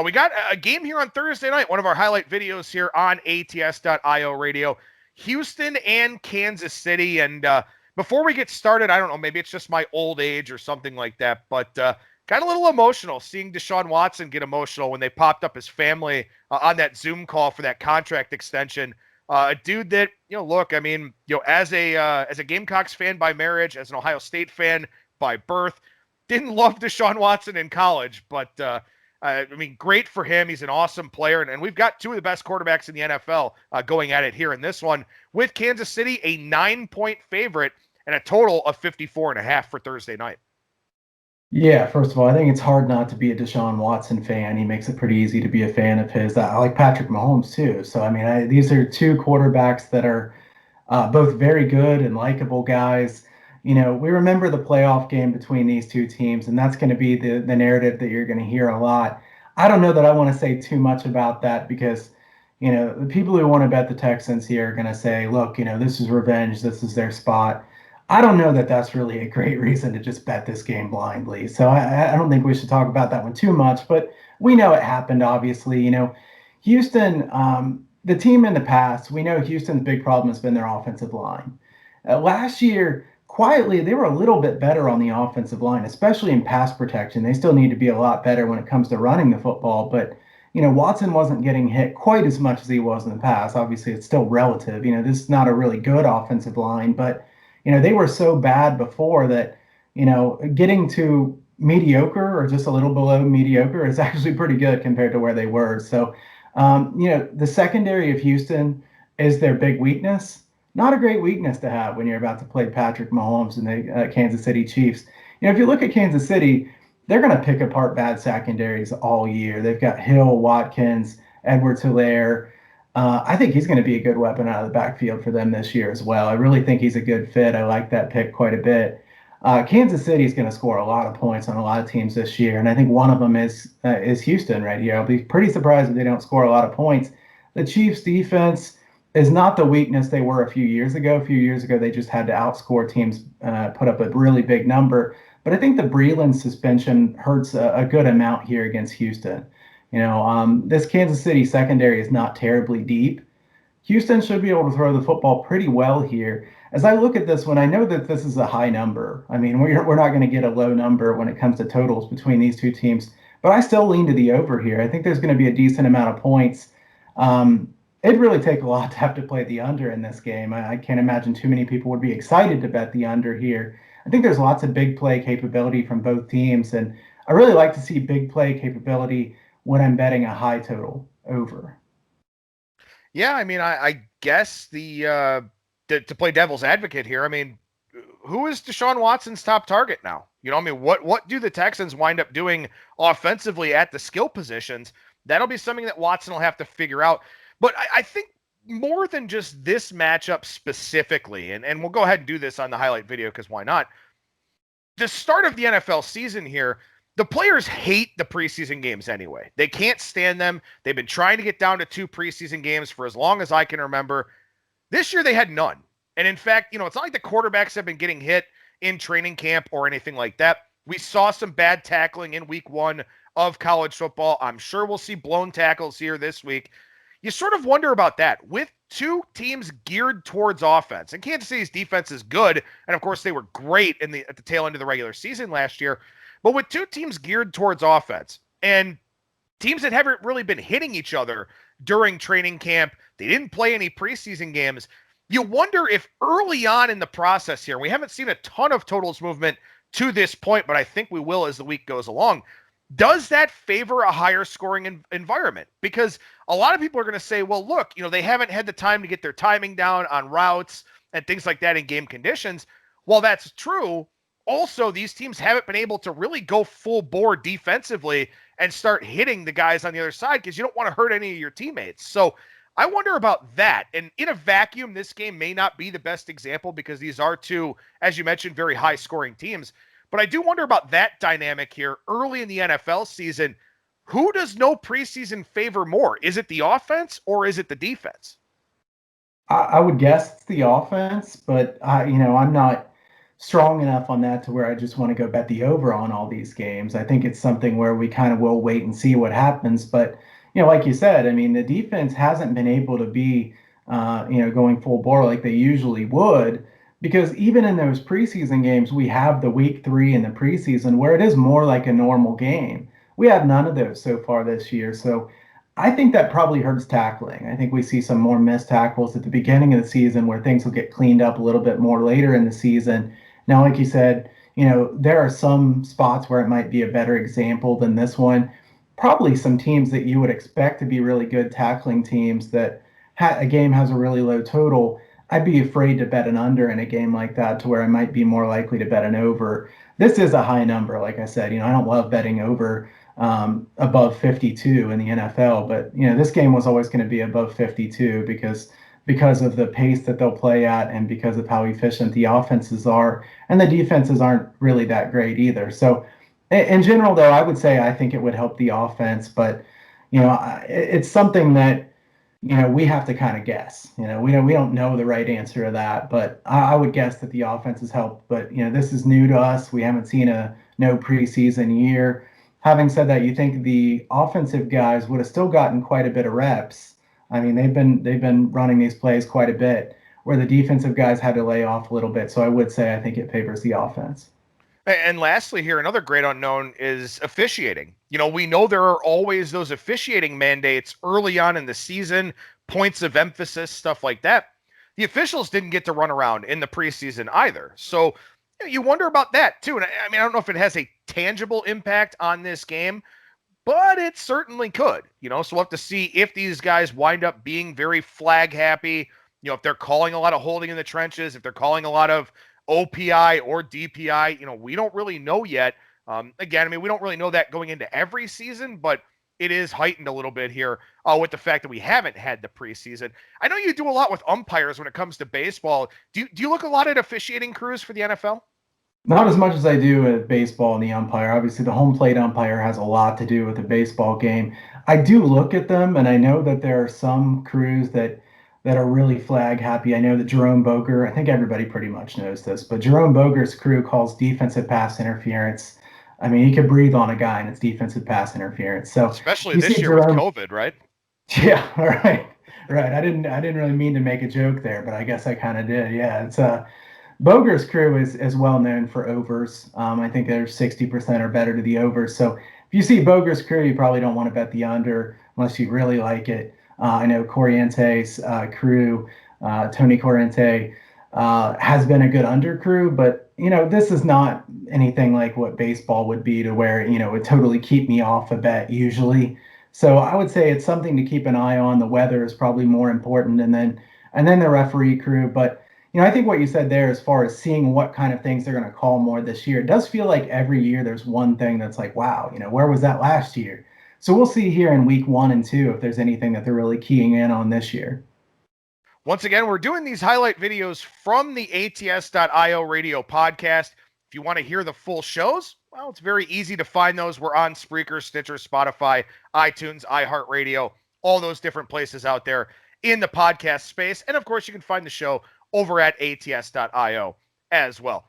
We got a game here on Thursday night, one of our highlight videos here on ATS.io radio. Houston and Kansas City. And before we get started, I don't know, maybe it's just my old age or something like that, but got a little emotional seeing Deshaun Watson get emotional when they popped up his family on that Zoom call for that contract extension. A dude that, look, I mean, as a Gamecocks fan by marriage, as an Ohio State fan by birth, didn't love Deshaun Watson in college, but I mean, great for him. He's an awesome player, and we've got two of the best quarterbacks in the NFL going at it here in this one with Kansas City, a 9-point favorite and a total of 54.5 for Thursday night. Yeah, first of all, I think it's hard not to be a Deshaun Watson fan. He makes it pretty easy to be a fan of his. I like Patrick Mahomes too. So, I mean, these are two quarterbacks that are both very good and likable guys. We remember the playoff game between these two teams, and that's going to be the narrative that you're going to hear a lot. I don't know that I want to say too much about that because, the people who want to bet the Texans here are going to say, look, this is revenge. This is their spot. I don't know that that's really a great reason to just bet this game blindly. So I don't think we should talk about that one too much, but we know it happened, obviously. Houston, the team in the past, we know Houston's big problem has been their offensive line. Last year, quietly, they were a little bit better on the offensive line, especially in pass protection. They still need to be a lot better when it comes to running the football, but Watson wasn't getting hit quite as much as he was in the past. Obviously, it's still relative. This is not a really good offensive line, but they were so bad before that, getting to mediocre or just a little below mediocre is actually pretty good compared to where they were. So, the secondary of Houston is their big weakness. Not a great weakness to have when you're about to play Patrick Mahomes and the Kansas City Chiefs. If you look at Kansas City, they're going to pick apart bad secondaries all year. They've got Hill, Watkins, Edwards-Helaire. I think he's going to be a good weapon out of the backfield for them this year as well. I really think he's a good fit. I like that pick quite a bit. Kansas City is going to score a lot of points on a lot of teams this year, and I think one of them is Houston right here. I'll be pretty surprised if they don't score a lot of points. The Chiefs' defense is not the weakness they were a few years ago. A few years ago, they just had to outscore teams, put up a really big number. But I think the Breeland suspension hurts a good amount here against Houston. This Kansas City secondary is not terribly deep. Houston should be able to throw the football pretty well here. As I look at this one, I know that this is a high number. I mean, we're not going to get a low number when it comes to totals between these two teams, but I still lean to the over here. I think there's going to be a decent amount of points. It'd really take a lot to have to play the under in this game. I can't imagine too many people would be excited to bet the under here. I think there's lots of big play capability from both teams, and I really like to see big play capability when I'm betting a high total over. Yeah, I mean, I guess to play devil's advocate here, I mean, who is Deshaun Watson's top target now? I mean, what do the Texans wind up doing offensively at the skill positions? That'll be something that Watson will have to figure out. But I think more than just this matchup specifically, and we'll go ahead and do this on the highlight video because why not? The start of the NFL season here, the players hate the preseason games anyway. They can't stand them. They've been trying to get down to 2 preseason games for as long as I can remember. This year they had none. And in fact, it's not like the quarterbacks have been getting hit in training camp or anything like that. We saw some bad tackling in week 1 of college football. I'm sure we'll see blown tackles here this week. You sort of wonder about that with two teams geared towards offense. And Kansas City's defense is good. And of course, they were great at the tail end of the regular season last year. But with two teams geared towards offense and teams that haven't really been hitting each other during training camp, they didn't play any preseason games. You wonder if early on in the process here, we haven't seen a ton of totals movement to this point, but I think we will as the week goes along. Does that favor a higher scoring environment? Because a lot of people are going to say, well, look, they haven't had the time to get their timing down on routes and things like that in game conditions. While that's true, also these teams haven't been able to really go full bore defensively and start hitting the guys on the other side because you don't want to hurt any of your teammates. So I wonder about that. And in a vacuum, this game may not be the best example because these are two, as you mentioned, very high scoring teams. But I do wonder about that dynamic here early in the NFL season. Who does no preseason favor more? Is it the offense or is it the defense? I would guess it's the offense, but I'm not strong enough on that to where I just want to go bet the over on all these games. I think it's something where we kind of will wait and see what happens. But, like you said, I mean, the defense hasn't been able to be, going full bore like they usually would. Because even in those preseason games, we have the week 3 in the preseason where it is more like a normal game. We have none of those so far this year. So I think that probably hurts tackling. I think we see some more missed tackles at the beginning of the season where things will get cleaned up a little bit more later in the season. Now, like you said, there are some spots where it might be a better example than this one. Probably some teams that you would expect to be really good tackling teams that a game has a really low total. I'd be afraid to bet an under in a game like that to where I might be more likely to bet an over. This is a high number, like I said. I don't love betting over above 52 in the NFL, but this game was always going to be above 52 because of the pace that they'll play at and because of how efficient the offenses are, and the defenses aren't really that great either. So, in general, though, I would say I think it would help the offense, but it's something that we have to kind of guess. We don't know the right answer to that, but I would guess that the offense has helped. But this is new to us. We haven't seen a no preseason year. Having said that, you think the offensive guys would have still gotten quite a bit of reps. I mean, they've been running these plays quite a bit, where the defensive guys had to lay off a little bit. So I would say I think it favors the offense. And lastly, here, another great unknown is officiating. We know there are always those officiating mandates early on in the season, points of emphasis, stuff like that. The officials didn't get to run around in the preseason either. So you wonder about that too. And I mean, I don't know if it has a tangible impact on this game, but it certainly could. So we'll have to see if these guys wind up being very flag happy. If they're calling a lot of holding in the trenches, if they're calling a lot of OPI or DPI, we don't really know yet. Again, I mean, we don't really know that going into every season, but it is heightened a little bit here with the fact that we haven't had the preseason. I know you do a lot with umpires when it comes to baseball. Do you look a lot at officiating crews for the NFL? Not as much as I do with baseball and the umpire. Obviously, the home plate umpire has a lot to do with the baseball game. I do look at them, and I know that there are some crews that are really flag happy. I know that Jerome Boger, I think everybody pretty much knows this, but Jerome Boger's crew calls defensive pass interference. I mean, he could breathe on a guy, and it's defensive pass interference. So Especially you this see year with Jerome, COVID, right? yeah, all right, right. I didn't really mean to make a joke there, but I guess I kind of did. Yeah, it's Boger's crew is well known for overs. I think they're 60% or better to the overs. So if you see Boger's crew, you probably don't want to bet the under unless you really like it. I know Corriente's crew, Tony Corriente, has been a good under crew, but this is not anything like what baseball would be to where it would totally keep me off a bet usually. So I would say it's something to keep an eye on. The weather is probably more important, and then the referee crew, but. I think what you said there, as far as seeing what kind of things they're going to call more this year, it does feel like every year there's one thing that's like, wow, where was that last year? So we'll see here in week 1 and 2 if there's anything that they're really keying in on this year. Once again, we're doing these highlight videos from the ATS.io radio podcast. If you want to hear the full shows, well, it's very easy to find those. We're on Spreaker, Stitcher, Spotify, iTunes, iHeartRadio, all those different places out there in the podcast space. And of course, you can find the show over at ATS.io as well.